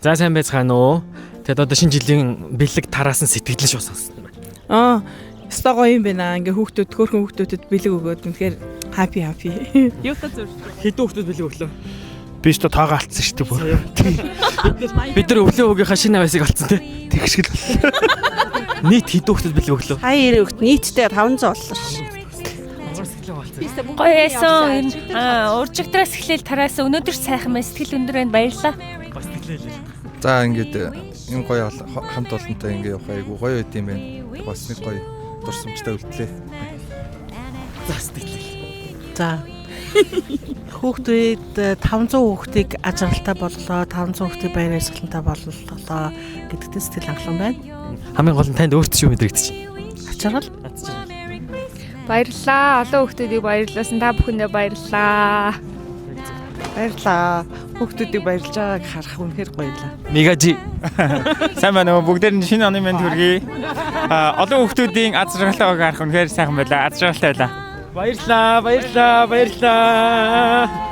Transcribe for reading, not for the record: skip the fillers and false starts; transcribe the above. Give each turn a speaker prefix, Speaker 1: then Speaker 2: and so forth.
Speaker 1: За сайн байцгаана уу? Тэгэд одоо шинэ жилийн бэлэг тараасан сэтгэл шүү сонссон байна.
Speaker 2: Өстой гоё юм байна. Ингээ хүүхдүүд хөөрхөн хүүхдүүдэд бэлэг өгөөд үнэхээр happy. Юу та зүр.
Speaker 1: Хэдэн хүүхдүүд бэлэг өглөө?
Speaker 3: Би ч тоогоо алдсан шүү дээ бүр.
Speaker 1: Бид нар өглөө өгийнхаа шинэ авьяасыг алдсан тий.
Speaker 3: Тэгшгэл боллоо.
Speaker 1: Нийт хэдэн хүүхдүүд бэлэг өглөө?
Speaker 4: Сая 90 хүүхд нийтдээ 500 боллоо шүү.
Speaker 5: Гоё яасан. Уржигдраас эхлээл тараасан. Өнөөдөр сайхан байна. Сэтгэл өндөр байна. Баярлалаа.
Speaker 1: Бас тэглээ.
Speaker 6: За ингээд энэ гоё хамт олонтой ингээд явах айгу гоё байд юм байна. Бас нэг гоё дурсамжтай үлдлээ.
Speaker 1: За сэтгэлээ.
Speaker 4: За. Хүүхдүүд 500 хүүхдийг ажралтай боллоо, 500 хүүхдийг баяр баясгалантай боллоо гэдэгт сэтгэл хангалуун байна.
Speaker 1: Хамгийн гол нь танд өөрт ч юу мэдрэгдэж байна?
Speaker 4: Ачаал.
Speaker 7: Баярлалаа. Олон хүүхдүүдийг баярлуулсан. Та бүхэндээ баярлалаа.
Speaker 4: Баярлаа. Хүүхдүүдийг баярлж байгааг харах үнэхээр баярлаа.
Speaker 1: Мегажи.
Speaker 3: Сайн байна уу? Бүгдээр нь шинэ оны мэнд хүргэе. Олон хүүхдүүдийн аз жаргалтай байгааг харах үнэхээр сайхан байлаа. Аз жаргалтай байлаа.
Speaker 1: Баярлалаа.